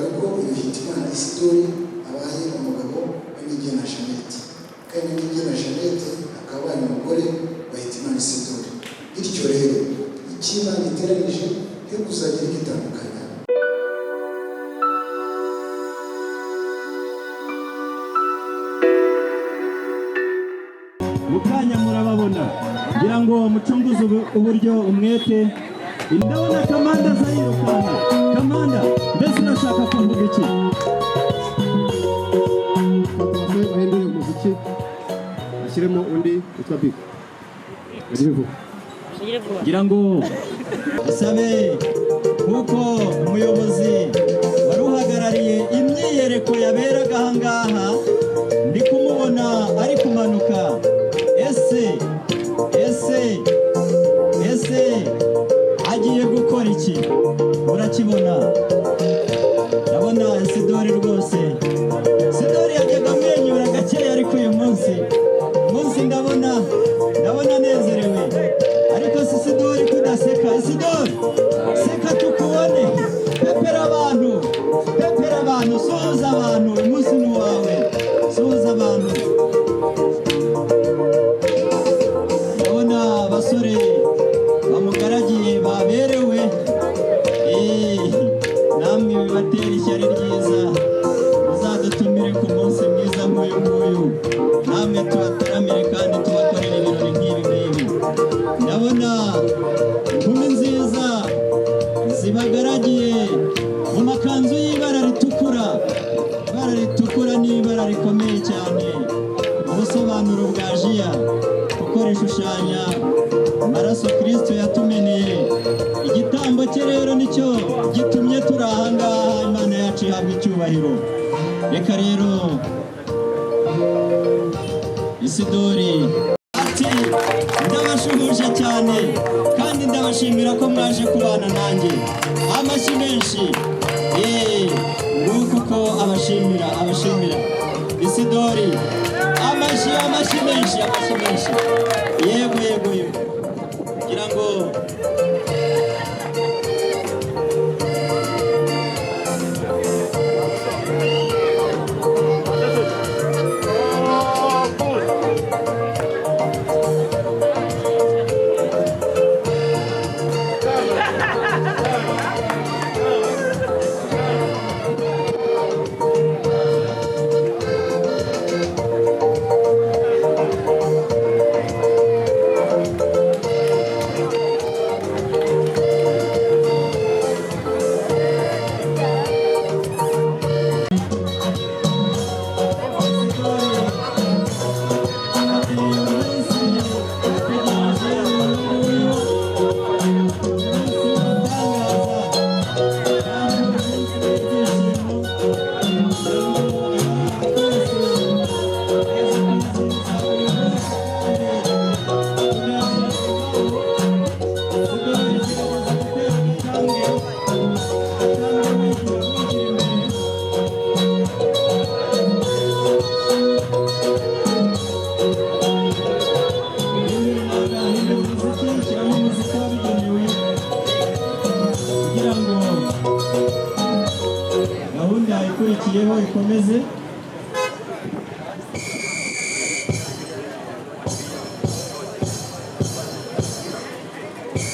biragaragara ko uyu Hitimana Isidore abaye umugabo wa Nigena Jeannette, kandi Nigena Jeannette akaba ari umugore wa Hitimana Isidore. Bityo rero Imana iteranije yo kuzagira igitandukanya. Mukanya murababona ngira ngo mucunguze uburyo umwete. Ndabona Kamanda zayirukana. Kamanda, mbese urashaka kumvuga iki? Fatuma bahindure umuziki ashyiremo undi witwa Big. Ngira ngo asabe kuko umuyobozi wari uhagarariye imyiyereko yaberaga ahangaha ndi kumubona ari kumanuka. ese agiye gukora iki? Urakibona? Ndabona Isidore rwose. Isidore yajyaga amwenyura gakeya, ariko uyu munsi ndabona anezerewe. Ariko si Isidore kudaseka. Isidore, seka tukubone. Pepera abantu, suhuza abantu. Uyu munsi ni uwawe, suhuza abantu. Ndabona abasore bamugaragiye baberewe. Namwe bibatera ishyari ryiza, muzadutumire ku munsi mwiza nk'uyu nguyu, namwe tubataramire kandi tubakorere ibirori nk'ibi ngibi. Ndabona inkumi nziza zibagaragiye mu makanzu y'ibara ritukura. Ibara ritukura ni ibara rikomeye cyane mu busobanuro bwa jiya, kuko rishushanya amaraso Kristo yatumeneye. Igitambo cye rero nicyo gitumye turi aha ngaha. Imana yacu ihabwa icyubahiro. Reka rero Isidore ati ndabashuhuje cyane kandi ndabashimira ko mwaje kubana nanjye. Amashyi menshi. Nguko uko abashimira Isidore. Amashyi menshi. Yego kugira ngo gahunda ikurikiyeho ikomeze.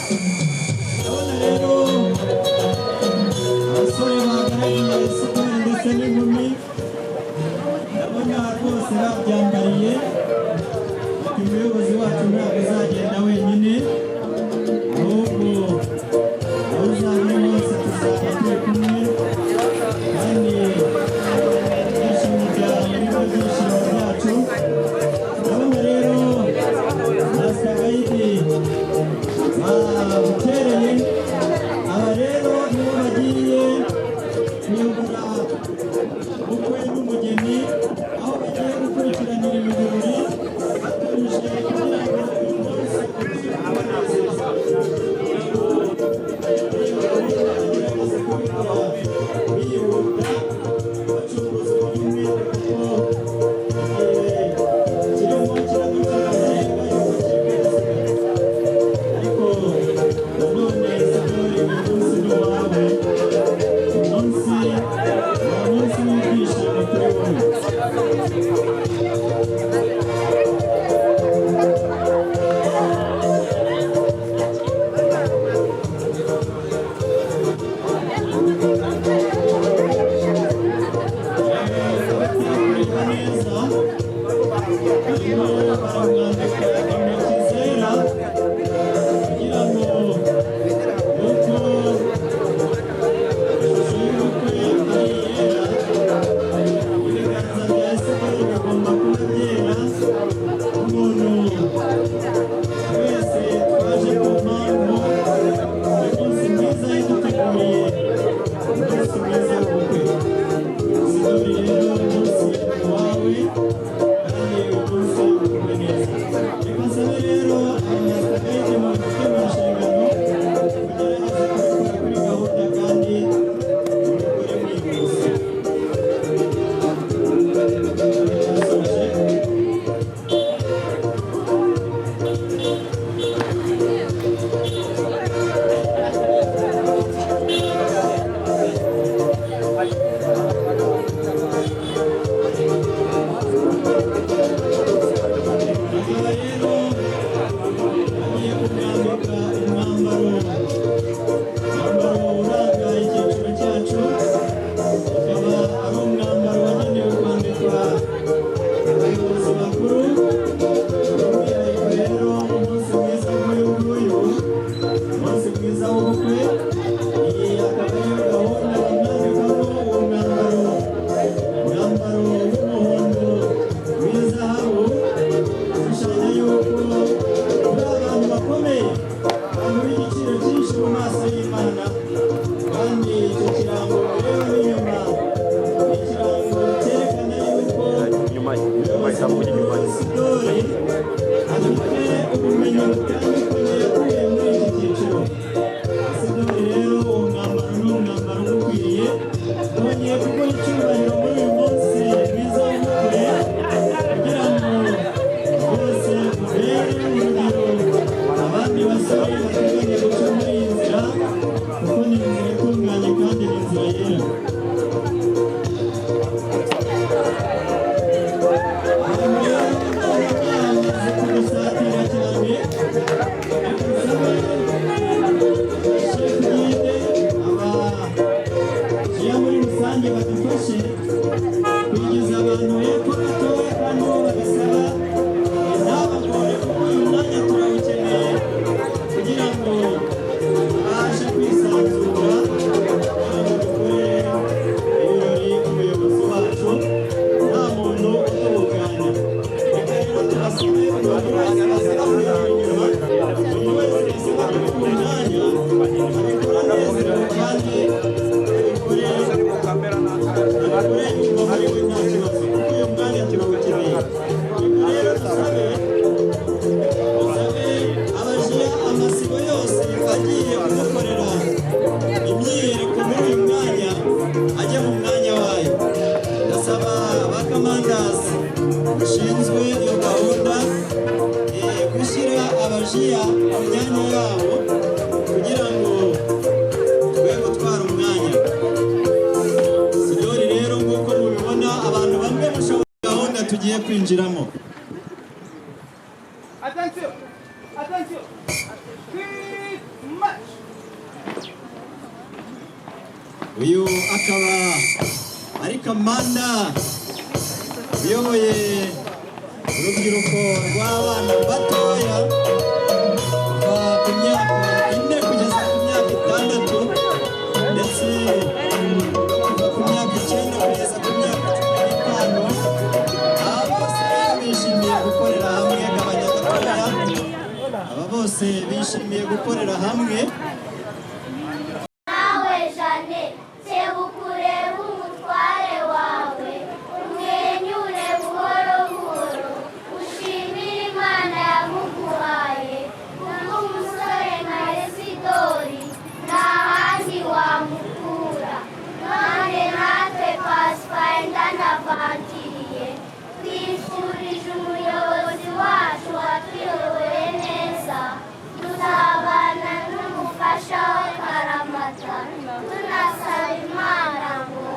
Ndabona rero abasore bahagarariye Isidore ndetse n'inkumi, ndabona rwose babyambariye. Umuyobozi wacu ntabwo azagenda wenyine, ahubwo aho uzajya hose tuzajya turi kumwe, kandi ibyishimo byawe nibyo byishimo byacu. Ndabona rero Masagayidi babukereye. Aba rero nibo bagiye kuyobora ubukwe n'umugeni, aho bagiye gukurikiranira ibi birori baturije kugira ngo uyu munsi abanezeza. Bihuta bacuruza ubunyumwe, kuko kirimo kiraducuranga ariko nanone Isidore uyu munsi ni uwawe. Umunsi kuguha icyubahiro muri uyu munsi mwiza w'ubukwe kugira ngo bose ubere urugero abandi basore bateganya guca muri iyi nzira kuko ni inzira itunganye kandi ni inzira yera. Kudusatira cyane muri rusange badufashe kugeza abantu hepfo gatoya kandi bo bagasaba ntabagore kuko uyu mwanya turawukeneye kugira ngo babashe kwisanzura dukore ibirori umuyobozi wacu nta muntu utubuganya. Reka rero tubasabe abantu bose basaba kuyobora inyuma buri wese yasaba kuri uwo mwanya abikora neza kandi amasibo yose agiye kumukorera imyiyereko muri uyu mwanya ajya mu mwanya wayo. Ndasaba bakamandazi bashinzwe iyo gahunda gushyira abajiya mu myanya yabo kugira ngo twe gutwara umwanya. Sidori rero nk'uko mubibona abantu bamwe mushobora gahunda tugiye kwinjiramo. Attention! Attention! Match! Uyu akaba ari Kamanda uyoboye urubyiruko rw'abana batoya kuva ku myaka 4 kugeza ku myaka 6 ndetse kuva ku myaka 9 kugeza ku myaka 15. Aba bose bishimiye gukorera hamwe nk'abanyagatoya. Aba bose bishimiye gukorera hamwe. Nawe Jane, sebukure umutware wawe, umwenyure buhoro buhoro, ushimire Imana yamuguhaye, kuko umusore nka Isidori nta handi wamukura. None natwe Pathfinder n'abakiriye twifurije umuyobozi wacu watuyoboye neza, tuzabana n'umufasha we Karamata, tunasaba Imana ngo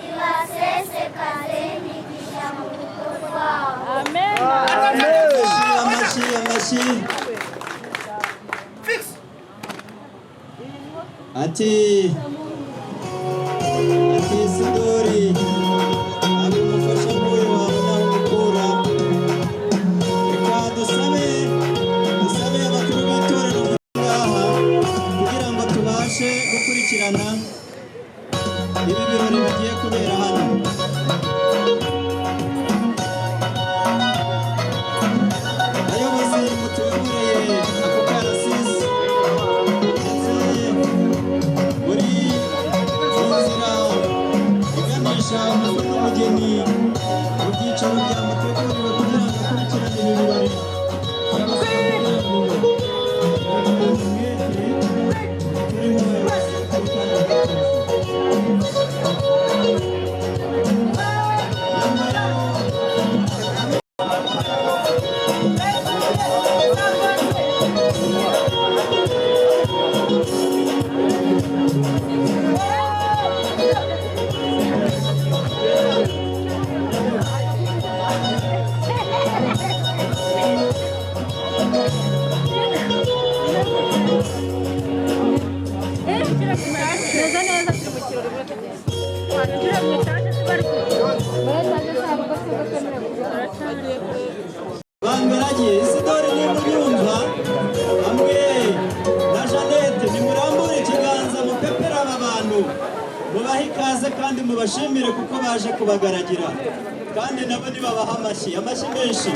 ibasesekaze imigisha mu rugo rwabo. Amashyi. Ati Isidori ntabwo umufasha nk'uyu wabona aho umukura. Reka dusabe abakuru b'itorero ngaha kugira ngo tubashe gukurikirana ibi birori bigiye kubera hano. Abayobozi mutuyoboreye ako karasisi ndetse muri inzira iganisha umukwe n'umugeni mu byicaro byamuteguriwe kugira ngo akurikirane ibi birori. Bangaragiye Isidori niba ubyumva hamwe na Jeannette, nimurambure ikiganza mupepera aba bantu mubahe ikaze kandi mubashimire kuko baje kubagaragira, kandi nabo nibabaha amashyi menshi.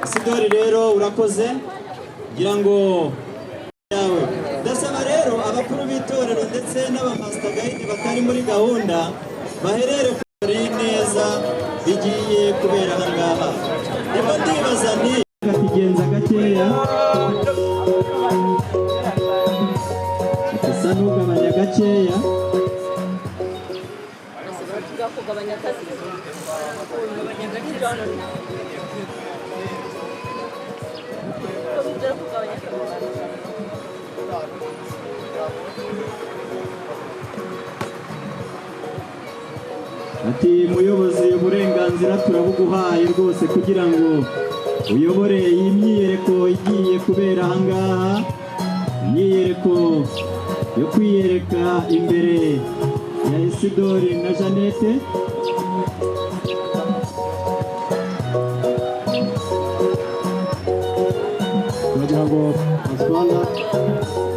Isidori rero urakoze ngira ngo yawe. Ndasaba rero abakuru b'itorero ndetse n'abamaster guide batari muri gahunda baherere kuri neza bigiye kubera aha ngaha. Niba ndibaza nti katigenza gakeya asa n'ugabanya gakeya kugabanya akazi ati muyobozi uburenganzira turabuguhaye rwose kugira ngo uyobore iyi myiyereko igiye kubera ahangaha, imyiyereko yo kwiyereka imbere ya Isidori na Jeannette. turagira ngo Pasipanga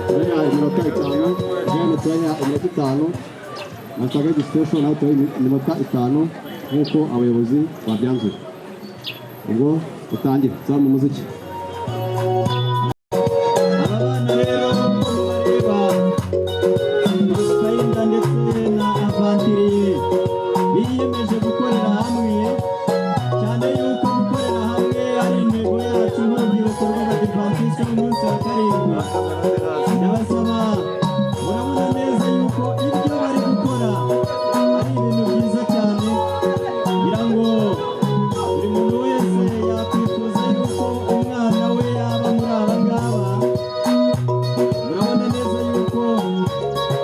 turaya iminota 5, Jeanne turaya iminota 5, na Sagagi Station nawe turaya iminota 5 nk'uko abayobozi babyanzuye. Ubwo utangire zamu umuziki. Abana rero bareba Pasipanga ndetse na Avantiriye biyemeje gukorera hamwe, cyane yuko gukorera hamwe ari intego yacu nk'urubyiruko rw'Abadivantisite b'umunsi wa karindwi. Ndabasaba, urabona neza yuko ibyo bari gukora ari ibintu byiza cyane, kugira ngo buri muntu wese yakwifuza yuko umwana we yaba muri aba ngaba. Urabona neza yuko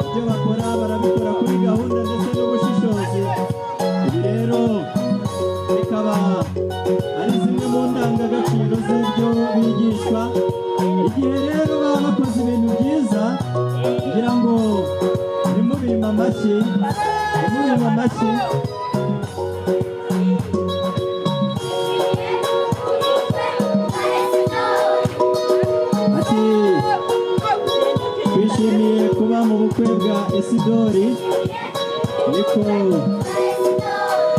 ibyo bakora barabikora kuri gahunda ndetse n'ubushishozi. Ibi rero bikaba ari zimwe mu ndangagaciro z'ibyo bigishwa. Igihe rero baba bakoze ibintu byiza, kugira ngo nimubima amashyi, nimubima amashyi. Ati twishimiye kuba mu bukwe bwa Isidori,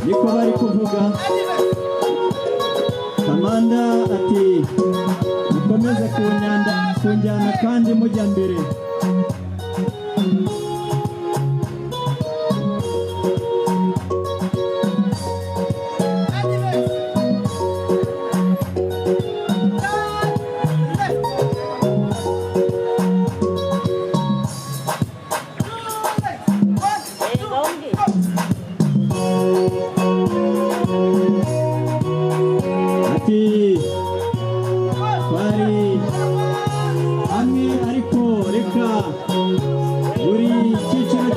niko bari kuvuga. Kamanda ati mukomeze kunjyana kandi mujya mbere. Ati bari hamwe ariko reka buri cyiciro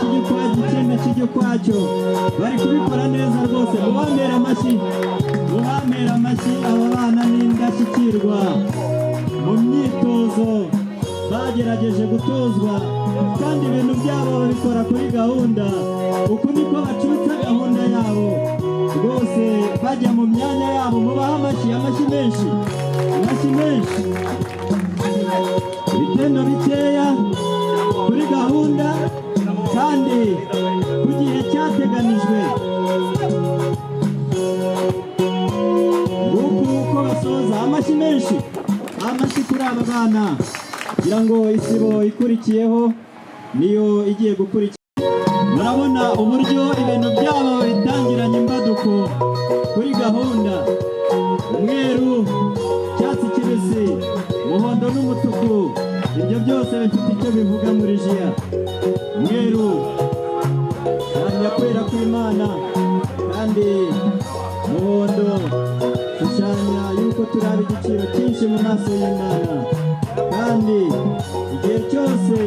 kijye ukwacyo. Bari kubikora neza rwose, mubampera amashyi, mubampera amashyi. Aba bana ni indashyikirwa mu myitozo bagerageje gutozwa, kandi ibintu byabo babikora kuri gahunda. Uku niko bacutsa gahunda yabo rwose, bajya mu myanya yabo. Mubaha amashyi, amashyi menshi, amashyi menshi. Ibitendo bikeya kuri gahunda kandi ku gihe cyateganijwe. Nguko uko basoza. Amashyi menshi, amashyi kuri aba bana, kugira ngo isibo ikurikiyeho niyo igiye gukurikira. Murabona uburyo ibintu byabo bitangiranye imbaduko kuri gahunda. Umweru, cyatsi kibisi, umuhondo n'umutuku, ibyo byose bifite icyo bivuga muri jiya. Umweru shushanya kwera kw'Imana, kandi umuhondo shushanya yuko turi ab'igiciro cyinshi mu maso y'Imana. Kandi igihe cyose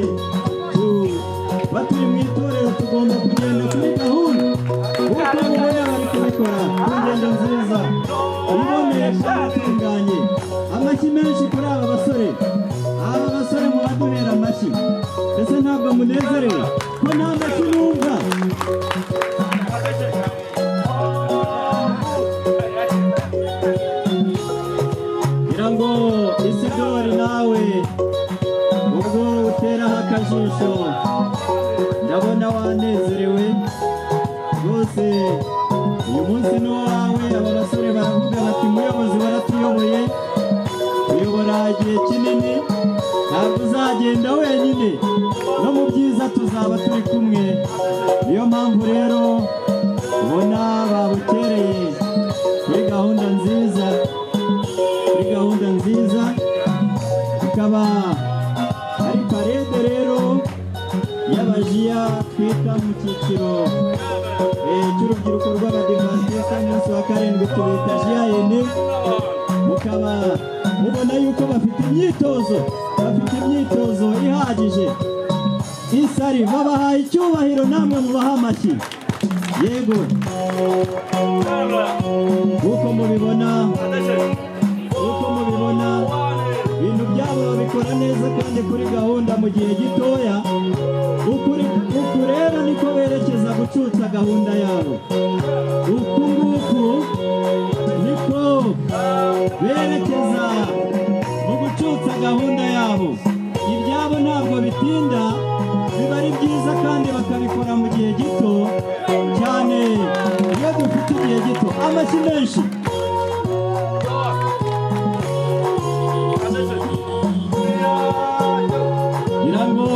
turi mu itorero tugomba kugenda kuri gahunda, kuko mubona bari kubikora ku ngendo nziza iboneye kandi itunganye. Amashyi menshi kuri aba basore. Aba basore mubaduhera amashyi. Ese ntabwo munezerewe ko nta mashyi numva? Ngira ngo Isidori nawe ubwo uteraho akajisho ndabona wanezerewe rwose. Uyu munsi ni uwawe. Aba basore baravuga bati muyobozi waratuyoboye, uyobora igihe kinini, ntabwo uzagenda wenyine, no mu byiza tuzaba turi kumwe. Niyo mpamvu rero ubona babukereye kuri gahunda nziza, kuri gahunda nziza. Ikaba ari parede rero y'abajiya twita mu cyiciro cy'urubyiruko rw'abadivantisite umunsi wa karindwi tubita JIN, mukaba mubona yuko bafite imyitozo ihagije. Isari babahaye icyubahiro, namwe mubaha amashyi. Yego, uko mubibona ibintu byabo babikora neza kandi kuri gahunda mu gihe gitoya. Uku rero niko berekeza gucutsa gahunda yabo. Uku nguku niko berekeza mu gucutsa gahunda yabo. Ibyabo ntabwo bitinda, biba ari byiza kandi bakabikora mu gihe gito cyane. Iyo dufite igihe gito, amashyi menshi. Ngira ngo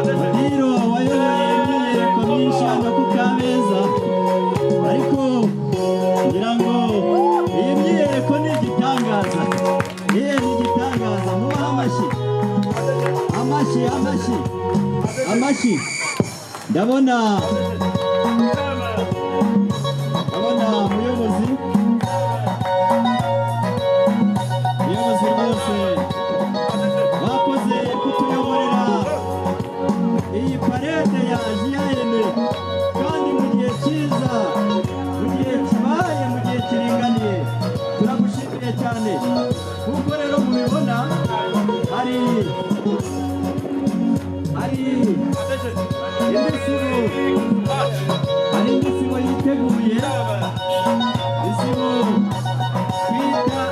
Madiro wayoboye imyiyereko myinshi hano ku Kabeza, ariko ngira ngo iyi myiyereko ni igitangaza. Ni igitangaza. Mubahe amashyi. Ndabona umuyobozi rwose bakoze kutuyoborera iyi parede ya JIN, kandi mu gihe cyiza, mu gihe kibaye, mu gihe kiringaniye. Turagushimiye cyane. Kuko rero mubibona hari imisibo yiteguye, isibo twita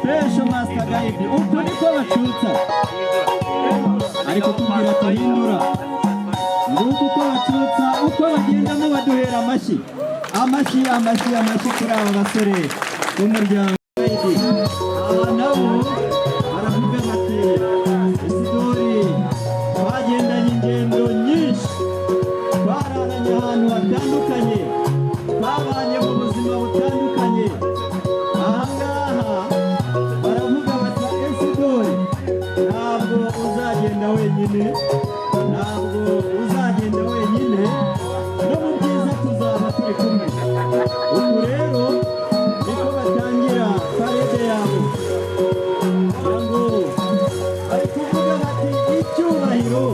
Special Master Guide. Uko niko bacutsa, ariko tubwira tuhindura. Nguko uko bacutsa, uko bagendamo baduhera amashyi kuri aba basore b'umuryango. Aba nabo baravuga bati, Isidori, twagendanye ingendo nyinshi, twararanye ahantu hatandukanye, twabanye mu buzima butandukanye. Ahangaha baravuga bati, Isidori, ntabwo uzagenda wenyine, no mu byiza tuzaba turi kumwe. Ubu rero niko batangira parede yabo. Ngo bari kuvuga bati, icyubahiro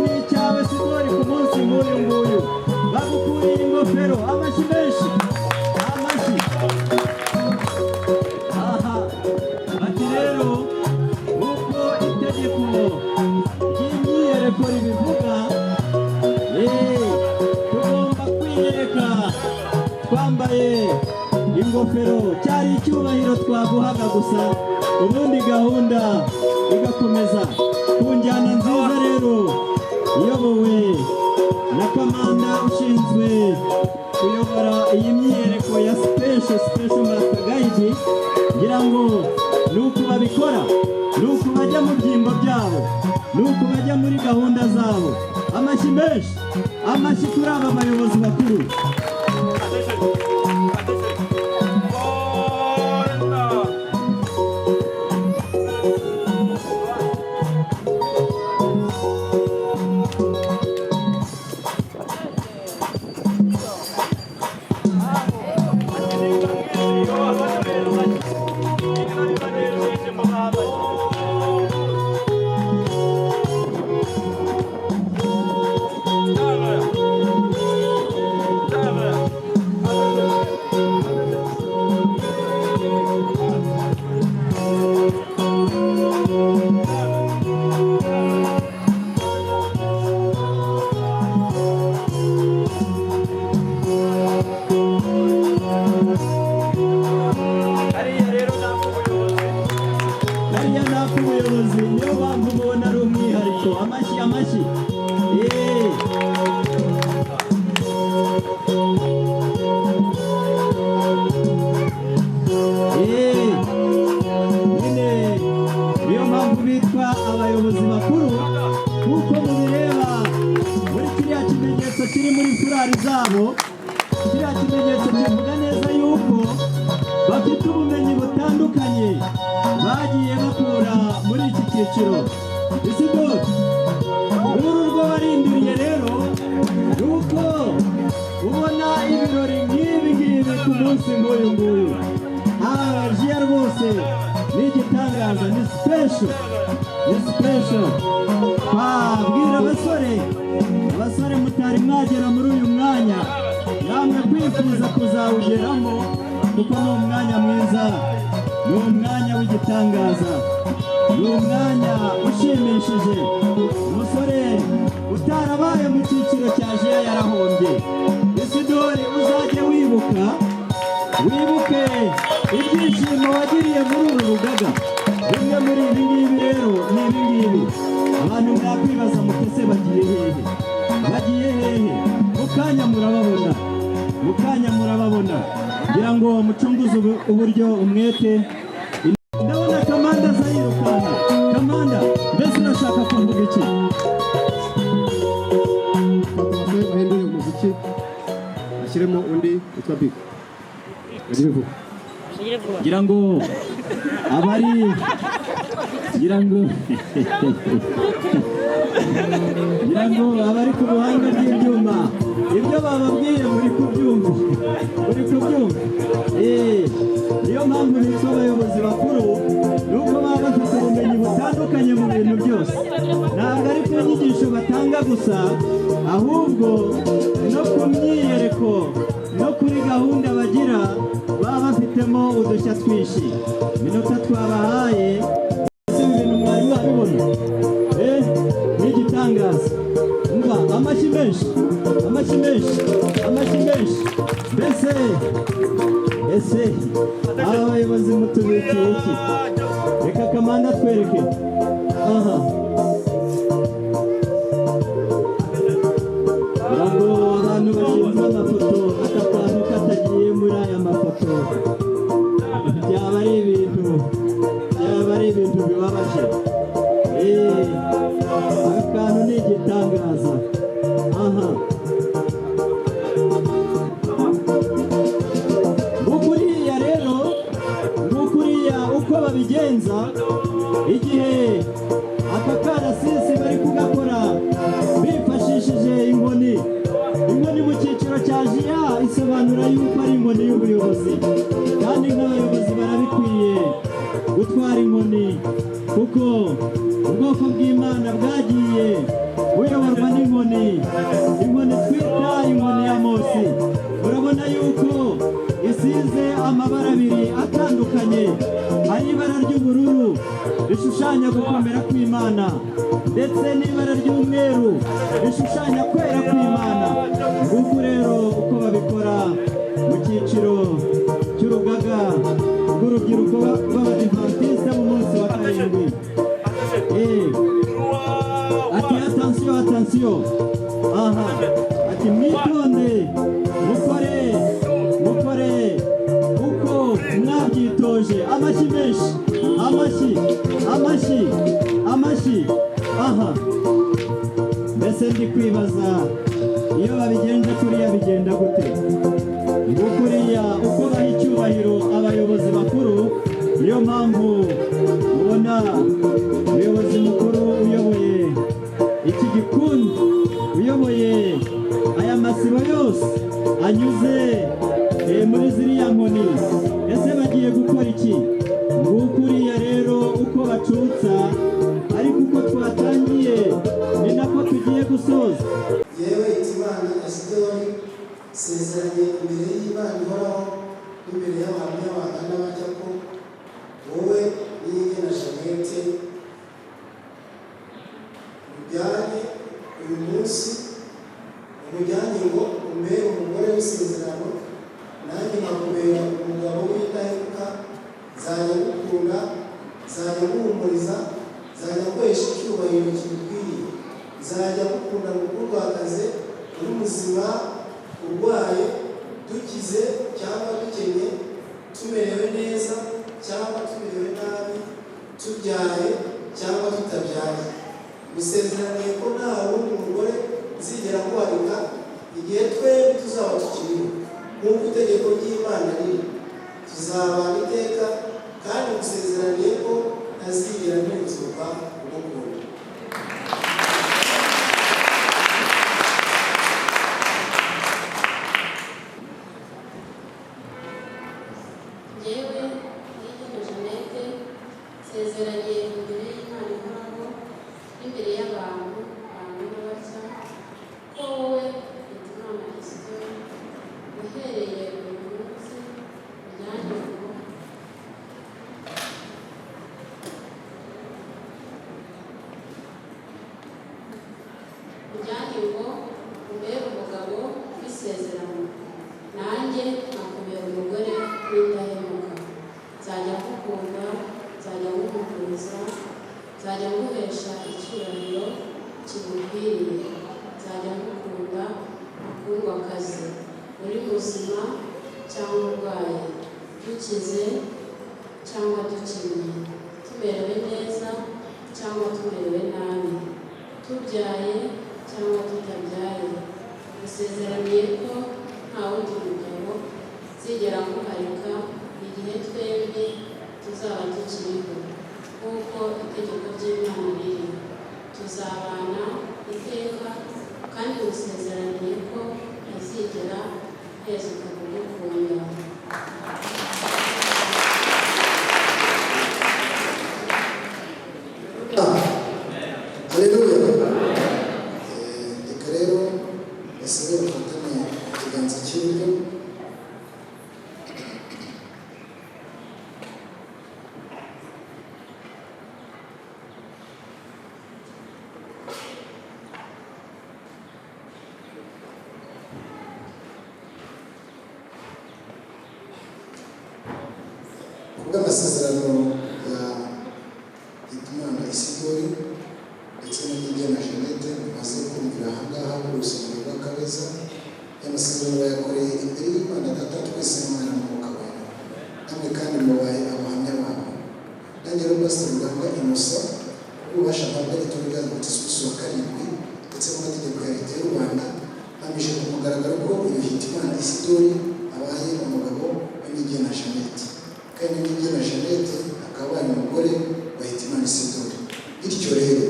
ni icyawe Sidori ku munsi nk'uyu nguyu. Bagukuriye ingofero. Amashyi menshi. Aha, bati rero uko itegeko ry'imyiyereko ribivuga, tugomba kwiyereka twambaye ingofero. Cyari icyubahiro twaguhaga gusa, ubundi gahunda igakomeza ku njyana nziza rero iyobowe na kamanda ushinzwe kuyobora iyi myiyereko ya Special Master Guide. Ngira ngo ni uku babikora, ni uku bajya mu byimbo byabo, ni uku bajya muri gahunda zabo. Amashyi menshi, amashyi kuri aba bayobozi bakuru. Isidore uru rwo warindiriye rero nuko ubona ibirori nk'ibi ngibi ku munsi nk'uyu nguyu. Jiya rwose ni igitangaza, ni special, ni special. Twabwira abasore mutari mwagera muri uyu mwanya, namwe kwifuza kuzawugeramo kuko ni umwanya mwiza, ni umwanya w'igitangaza, ni umwanya ushimishije. Umusore utarabaye mu cyiciro cya Jiya yarahombye. Isidore uzajye wibuke ibyishimo wagiriye muri uru rugaga. Bimwe muri ibi ngibi rero ni ibi ngibi abantu mwakwibaza mutese bagiye hehe? Mu kanya murababona ngira ngo mucunguze uburyo umwete. Ndabona Kamanda aza yirukanka. Kamanda, mbese urashaka kuvuga iki? Bahindure umuziki ashyiremo undi witwa Big. Ngira ngo abari ku buhanga bw'ibyuma ibyo bababwiye muri kubyumva. Niyo mpamvu bitwa abayobozi bakuru, nuko baba bafite ubumenyi butandukanye mu bintu byose. Ntabwo ari ku nyigisho batanga gusa, ahubwo no ku myiyereko no kuri gahunda bagira baba bafitemo udushya twinshi. Iminota twabahaye ibintu mwari mwabibona, ni igitangaza. Umva amashyi menshi. Ese aba bayobozi mutubikiye iki? Reka Kamanda twereke. Aha, ngo abantu bashinzwe amafoto, aka kantu katagiye muri aya mafoto byaba ari ibintu bibabaje. Aka kantu ni igitangaza. Aha, ngukuriya uko babigenza igihe aka karasisi bari kugakora bifashishije inkoni mu cyiciro cya Jiya isobanura yuko ari inkoni y'ubuyobozi, kandi nk'abayobozi barabikwiye gutwara inkoni kuko ubwoko bw'Imana bwagiye buyoborwa n'inkoni twita inkoni ya Mose. Urabona yuko isize amabara abiri atandukanye, hari ibara ry'ubururu rishushanya gukomera kw'Imana ndetse n'ibara ry'umweru rishushanya kwera kw'Imana. Nguko rero uko babikora mu cyiciro cy'urugaga rw'urubyiruko rw'Abadivantisite mu munsi wa karindwi. Ati attention. Aha, ati mwitonde mukore uko mwabyitoje. Amashyi. Aha, mbese ndi kwibaza iyo babigenje kuriya bigenda gute? Ngukuriya uko baha icyubahiro abayobozi bakuru. Niyo mpamvu mubona umuyobozi mukuru uyoboye iki gikundi, uyoboye aya masibo yose anyuze muri ziriya nkoni. Ese bagiye gukora iki? Ngukuriya rero uko bacutsa, ariko uko twatangiye ni nako tugiye gusoza. Yewe Hitimana Isidore, sezeranye imbere y'Imana ihoraho n'imbere y'abantu n'abajya ko wowe n'Iyigena Jeannette mujyanye uyu munsi, umujyanye ngo umbere umugore w'isezerano, nanjye nkakubera umugabo w'indahemuka. Nzajya gukunda, nzajya guhumuriza, nzajya gukoresha icyubahiro kigukwiriye. Nzajya gukunda gukurwakaze uri muzima, urwaye, dukize cyangwa dukennye, tumerewe neza cyangwa tumerewe nabi, tubyaye cyangwa tutabyaye. Gusezeraniye ko nta wundi mugore nzigera kuharika igihe twembi tuzaba tukiriho, nk'uko itegeko ry'Imana riri. Tuzabana iteka, kandi gusezeraniye ko ntazigera mpinduka kugukunda. imbere y'abantu batya ko wowe Hitimana Isidore uhereye uyu munsi ujyanye ngo umbere umugabo w'isezerano, nanjye nkakubera umugore w'indahemuka. Nzajya ngukunda, nzajya ngukuza, nzajya nguhesha icyubahiro kigukwiriye, nzajya ngukunda mukundwakazi, uri muzima cyangwa urwaye, dukize cyangwa dukennye, tumerewe neza cyangwa tumerewe nabi, tubyaye cyangwa tutabyaye. Dusezeraniye ko nta wundi mugabo zigera guharika igihe twembi tuzaba tukiriho, nk'uko itegeko ry'Imana riri. Tuzabana iteka, kandi dusezeraniye ko ntazigera hezuka kugukunda. Haleluya. Reka rero basabe bafatane ikiganza cy'iburyo. Kubw'amasezerano ya Hitimana Isidore ndetse n'Inigena Jeannette maze kumvira aha ngaha ku rusengero rwa Kabeza, amasezerano bayakoreye imbere y'Imana Data twese n'Umwana n'Umwuka wayo, namwe kandi mubaye abahamya babo. Nanjye rero Pastor Rugamba Innocent ububasha mpabwa n'itorero rya Adventiste wa karindwi ndetse n'amategeko ya Leta y'u Rwanda, namije ku mugaragaro ko uyu Hitimana Isidore abaye umugabo w'Inigena Jeannette, kandi Inigena Jeannette akaba ari umugore wa Hitimana Isidore. Bityo rero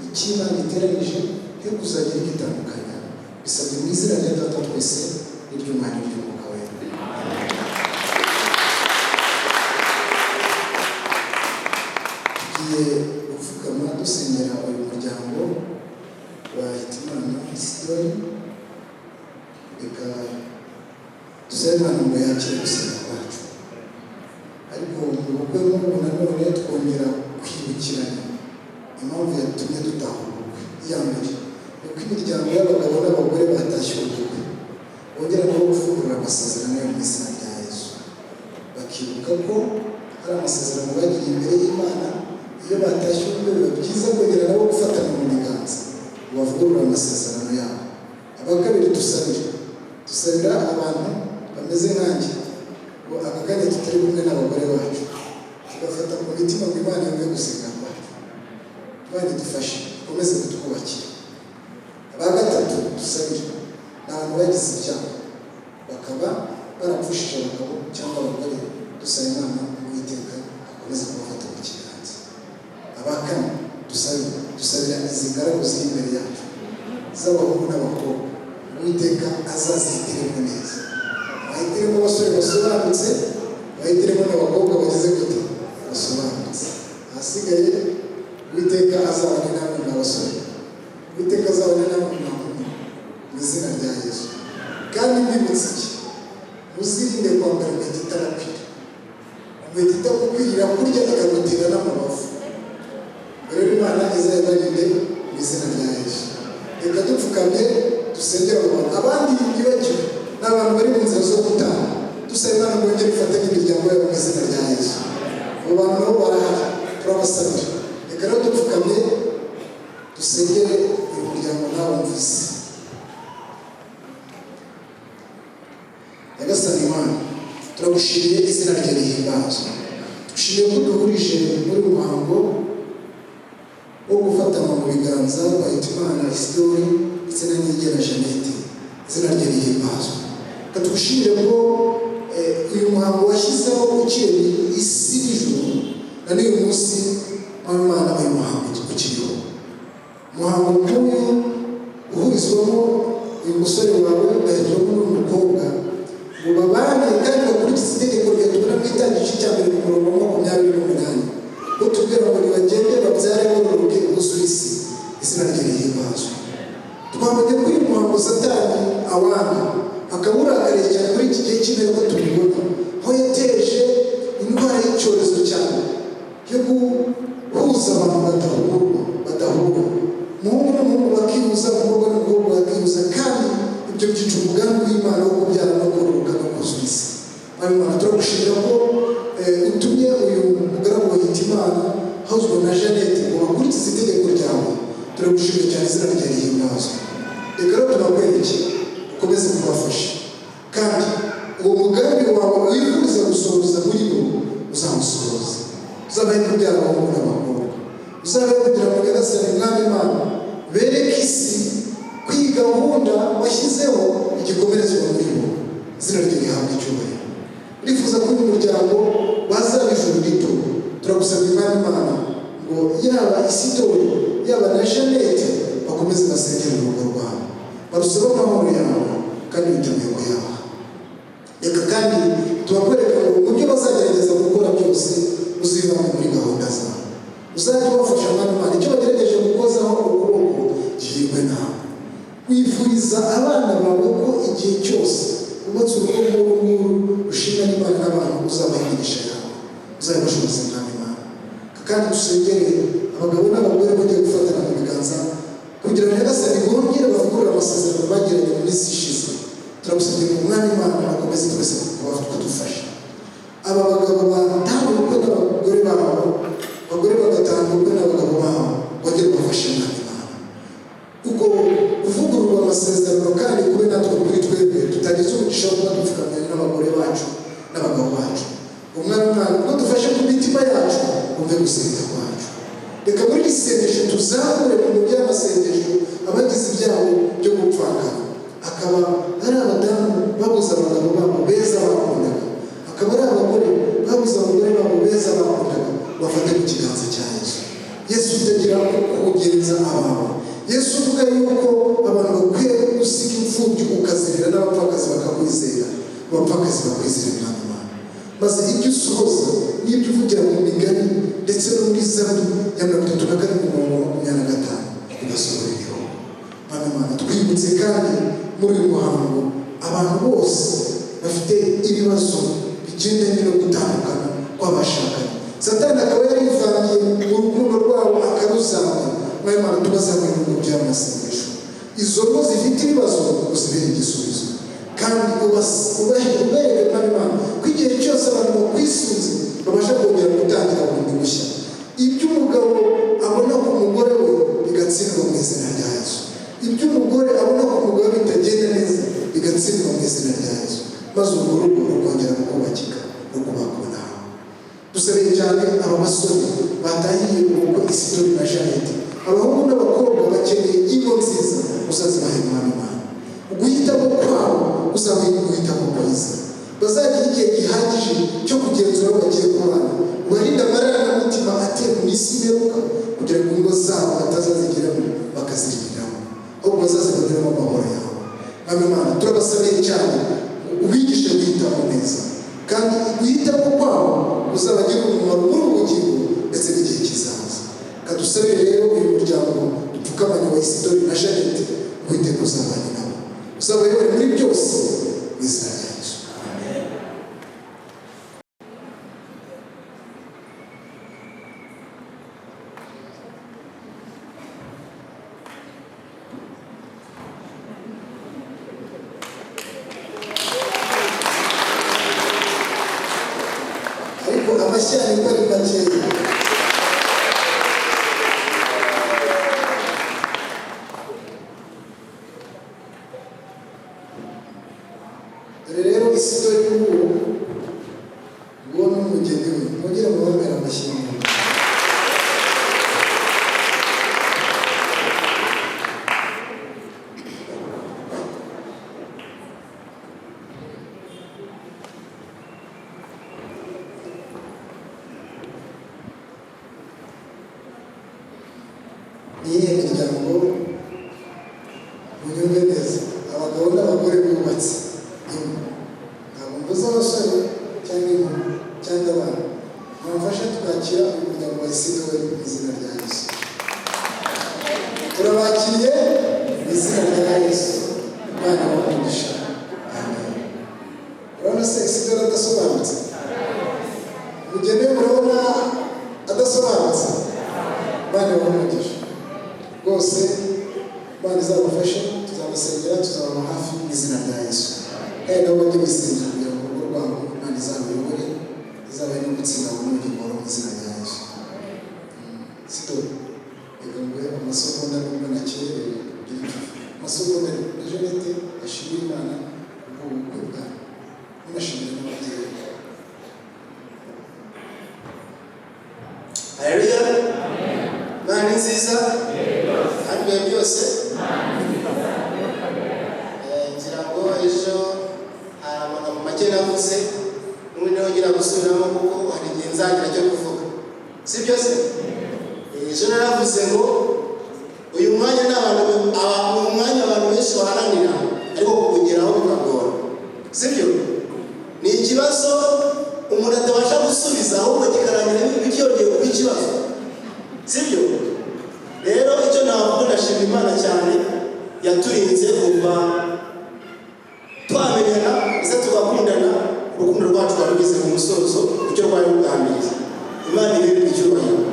icyo Imana iteranije yo kuzagira igitandukanya, bisabye mu izina rya Data twese n'iry'Umwana n'iry'Umwuka wera. Tugiye gupfukama dusengera uyu muryango wa Hitimana Isidore. Reka dusabe Imana ngo yakire gusenga kwacu, ariko mu bukwe nk'ubu nanone twongera kwibukiranya impamvu yatumye dutaha ubukwe. Iya mbere ni uko imiryango y'abagabo n'abagore batashye ubukwe bongera nabo gufungura amasezerano yo mu izina rya Yesu, bakibuka ko hari amasezerano bagiriye imbere y'Imana. Iyo batashye ubukwe biba byiza kongera nabo gufatana mu biganza ngo bavugurure amasezerano yabo. Abakabiri dusabira abantu bameze nkanjye ngo aka kanya tutari kumwe n'abagore bacu, tugafata ku mitima ngo Imana yumve gusenga kwacu. Imana idufashe ikomeze kutwubakira. Aba gatatu dusabira ni abantu bagize ibyaha bakaba barapfushije abagabo cyangwa abagore, dusaba Imana Uwiteka akomeze kubafata mu kiganza. Aba kane dusabira izi ngaragu ziri imbere yacu z'abahungu n'abakobwa, Uwiteka azazihitiremo neza, bahitiremo abasore basobanutse, bahitiremo n'abakobwa bagize gute basobanutse. Ahasigaye Uwiteka azabane namwe n'abasore, Uwiteka azabane namwe n'abakobwa mu izina rya Yesu. Kandi mbibutse iki, muzirinde kwambara inkweto itarakwira. Inkweto itagukwirira kurya ikagutera n'amabavu. Rero Imana izayibarinde mu izina rya Yesu. Reka dupfukamye dusengera abantu. Abandi bibagiwe ni abantu bari mu nzira zo gutaha, dusaba Imana ngo yongere ifate n'imiryango yabo mu izina rya Yesu. Abo bantu nabo barahari, turabasabira. Reka rero dupfukamye dusengere uyu muryango nawe wumvise. Nyagasani Imana, turagushimiye, izina rye rihimbazwe. Dushimiye ko duhurije muri muhango wo gufatana mu biganza kwa Hitimana Isidore ndetse na Inigena Jeannette, izina rye rihimbazwe. Katugushimire ko uyu muhango washyizeho ukiri isi n'ijuru, na n'uyu munsi Imana uyu muhango ukiriho. Umuhango nk'uyu uhurizwamo uyu musore wawe ugahezwamo n'umukobwa ngo babane kandi bakurikize itegeko rya tubona mu itangizo cya mbere ku murongo wa 28, utubwira ngo nibagende babyare bororoke buzure isi. twabonye ko uyu muhango Satani awanga akaburakariye cyane muri iki gihe cy'imperuka ko tubibona, aho yateje indwara y'icyorezo cyane yo guhuza abantu badahura, umuhungu n'umuhungu bakihuza, umukobwa n'umukobwa bakihuza, kandi ibyo byica umugambi w'Imana wo kubyara no kororoka no kuzuza isi. Hanyuma turagushimira ko utumye uyu mugaragu wa Hitimana ahuzwa na Jeannette ngo bakurikize itegeko ryawe. Turagushimira cyane, izina ryawe rihimbazwe. Reka rero tubakwereke ukomeze kubafasha, kandi uwo mugambi wawe wifuriza gusohoza muri bo uzamusohoza. Uzabahe kubyara abahungu n'abakobwa, uzabahe kugira ngo Nyagasani Mwami Imana bereke isi ko iyi gahunda washyizeho igikomerezwa muri bo. Izina ryawe rihabwa icyubahiro. Urifuza ko uyu muryango wazaba ijuru rito, turagusaba Imana ngo yaba Isidori yaba na Jeannette bakomeze basengere urugo rwabo, barusaba amahoro yawe kandi biteguye kuyaha. Reka kandi tubakwereka ngo mu byo bazagerageza gukora byose uzibane muri gahunda zawe, uzajya ubafasha Imana icyo bagerageje gukozaho ukuboko gihirwe nawe. Wifuriza abana bawe ko igihe cyose ubatse urugo nk'uru rushimwa n'Imana n'abantu uzabaha imigisha yawe, uzabibashoboza Mwami Imana. Kandi dusengere abagabo n'abagore bagiye gufatana mu biganza kugira ngo Nyagasani bongere bavugurure amasezerano bagiranye mu minsi ishize. Turagusabye ngo Mwami Imana akomeze twese kudufasha. Aba bagabo batanga ubukwe n'abagore babo, abagore bagatanga ubukwe n'abagabo babo, bongere bafashe Mwami Imana. Ubwo kuvugururwa amasezerano kandi kube natwe kuri twebwe tutagize umugisha wo kuba dupfukamye n'abagore bacu n'abagabo bacu. Umwami Imana ubwo dufashe ku mitima yacu umve gusenga kwacu. Reka muri iri sengesho tuzamure mu by'amasengesho abagize ibyago byo gupfakara, akaba ari abadamu babuze abagabo babo beza bakundaga, akaba ari abagore babuze abagore babo beza bakundaga, bafate mu kiganza cya Yesu. Yesu utagira kugenza abawe, Yesu uvuga yuko abantu bakwiye gusiga imfubyi ukazirira n'abapfakazi bakakwizera, abapfakazi bakwizera Imana Imana, maze ibyo usohoza n'ibyo uvugira mu migani ndetse no muri Zaburi ya 37:25 ugasohora ibiho. Mana Imana twibutse kandi muri uyu muhango abantu bose bafite ibibazo bigendanye no gutandukana kw'abashakanye. Satani akaba yarivangiye mu rukundo rwabo akaruzanga. Mana Imana tubasabire mu by'amasengesho izo ngo zifite ibibazo uzibere igisubizo, kandi ubereke Mana Imana ko igihe cyose abantu bakwisunze babasha kongera gutangira bundi bushya. Ibyo umugabo abona ku mugore we bigatsindwa mu izina rya Yesu, ibyo umugore abona ku mugabo bitagenda neza bigatsindwa mu izina rya Yesu, maze urwo rugo rukongera kubakika no kubakunda. Dusabye cyane aba basore batahiye ubukwe Isidori na Jeannette, abahungu n'abakobwa bakeneye ingo nziza, uzazibahe Mwami Imana. Uguhitamo kwabo uzabahe guhitamo kwiza, bazagira igihe gihagije cyo kugenzura aho bagiye kubana, ubarinde amarangamutima atera mu isi imeruka kugira ngo ingo zabo batazazigiramo bakazirigiramo, ahubwo bazazibagiramo amahoro yawe. Mwami Imana turabasabiye cyane ubigishe guhitamo neza, kandi guhitamo kwabo uzabagira umumaro muri ubu bugingo ndetse n'igihe kizaza. Kadusabire rero uyu muryango dupfukamanye wa Isidori na Jeannette wite kuzabana nabo, uzabayobore muri byose mu izina rya Yesu. Amen. Ariko amashyari ko ari makeya. Rero Isidori ubu ubona umugeni we mugire mu bamera amashyamba. Niyihe miryango munyumve neza, abagabo n'abagore bubatse ntabwo mvuze abasore cyangwa inkumi cyangwa abana, mwamfasha tukakira umuryango wa Isidori mu izina rya Yesu. Turabakiriye mu izina rya Yesu Imana ibahe. Amen. Urabona se Isidore adasobanutse? Mugende murabona adasobanutse? Imana ibahe rwose. Imana izabafashe, tuzabasengera, tuzababa hafi mu izina rya Yesu. Kandi nabo bajye bisengera kugira ngo urugo rwabo Imana izabiyobore, izabahe no gutsinda ubugingo mu izina rya Yesu. Isidore, reka nguhe amasogonda nubwo nakererewe amasogonda na Jeannette ashimira Imana kubw'ubukwe bwawe, unashimira n'ababyeyi. Haleluya. Imana ni nziza kandi ibihe byose. Ngira ngo ejo hari amagambo make navuze n'ubundi nongera gusubiramo kuko hari igihe nzagira cyo kuvuga, si byo se? Ejo naravuze ngo uyu mwanya ni umwanya abantu benshi baharanira ariko kuwugeraho bikagora, si byo? Ni ikibazo umuntu atabasha gusubiza ahubwo kikarangira bikiyongeye kuba ikibazo, si byo? Rero icyo navuga, ndashima Imana cyane yaturinze kuva twamenyana ndetse tugakundana, urukundo rwacu rwageze mu musozo icyo rwari rugambiriye. Imana ibere icyubahiro.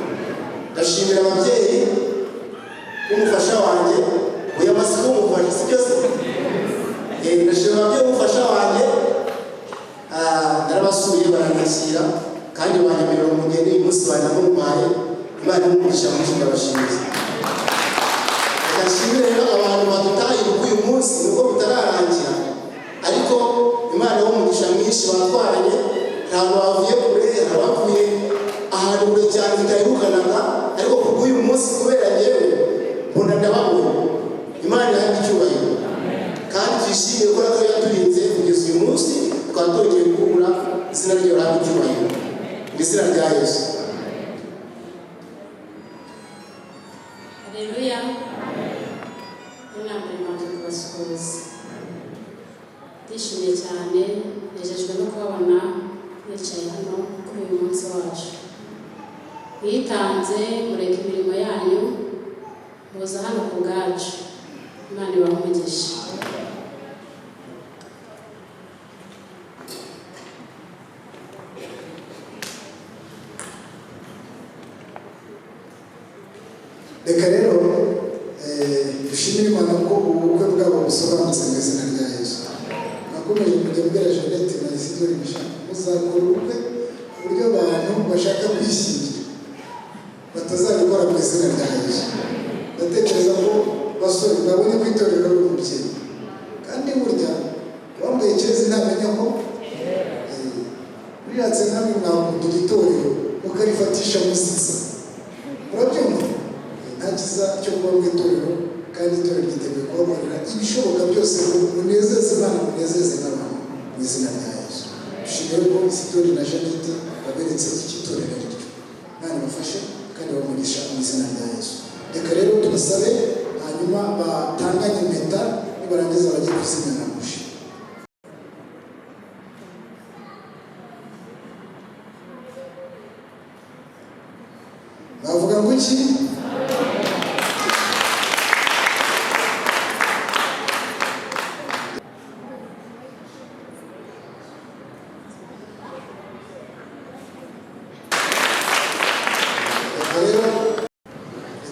Ndashimira ababyeyi b'umufasha wanjye, uyu amaze kumufasha, si byo se? Ndashimira ababyeyi b'umufasha wanjye, narabasuye baranyakira kandi banyemerera umugeni uyu munsi banamumpaye. Imana imumugisha mwinshi, ndabashimiye. Ndashimira rero abantu badutaye uyu munsi nubwo bitararangira, ariko Imana y'umugisha mwinshi batwaranye, ntabwo bavuye kure, abavuye ahantu kure cyane bitahirukanaga, ariko kubw'uyu munsi kubera njyewe mbona ndababona. Imana yahabwa icyubahiro kandi twishimiye ko natwe yaturinze kugeza uyu munsi, tukaba twongeye guhura. Izina rye rihabwa icyubahiro mu izina rya Yesu. Haleluya. Inama y'Imana kubasuhuza. Ndishimye cyane, nejejwe no kubabona bicaye hano kuri uyu munsi wacu. Mwitanze mureka imirimo yanyu muza hano ku bwacu. Imana ibahe umugisha. Reka rero dushimire Imana ko ubukwe bwabo busobanutse mu izina rya Yesu. Nakomeje kujya mbwira Jeannette na Isidore muzakora ubukwe ku buryo abantu bashaka kwishyingira batazabikora mu izina rya Yesu. Ndatekereza ko basore babonye ko itorero ari umubyeyi, kandi burya wambaye ikirezi ntamenya ko biratse namwe mwakunda itorero mukarifatisha musitsa. Murabyumva? Nta kiza cyo kuba mu itorero, kandi itorero ryiteguye kubakorera ibishoboka byose ngo munezeze Imana, munezeze n'abantu mu izina rya Yesu. Dushimire ko Isidore na Jeannette baberetse iki torero ari ryo. Imana ibafashe kandi bamugisha mu izina rya Yesu. Reka rero tubasabe, hanyuma batanganye impeta, nibarangiza bajye kuzimya na buji. Bavuga ngo iki?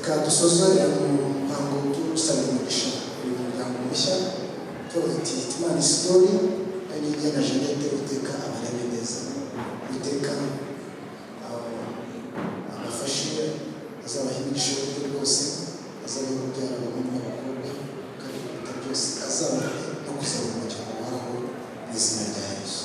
Reka dusoze umuhango dusaba umugisha uyu muryango mushya, tuvuga ati Imana Isidore na Jeannette Uwiteka abarebe neza, Uwiteka abafashe, azabaha imigisha y'uburyo bwose, azabaha kubyara abahungu n'abakobwa, kandi kuruta byose azabahe no kuzabona umuryango waho mu izina rya Yesu.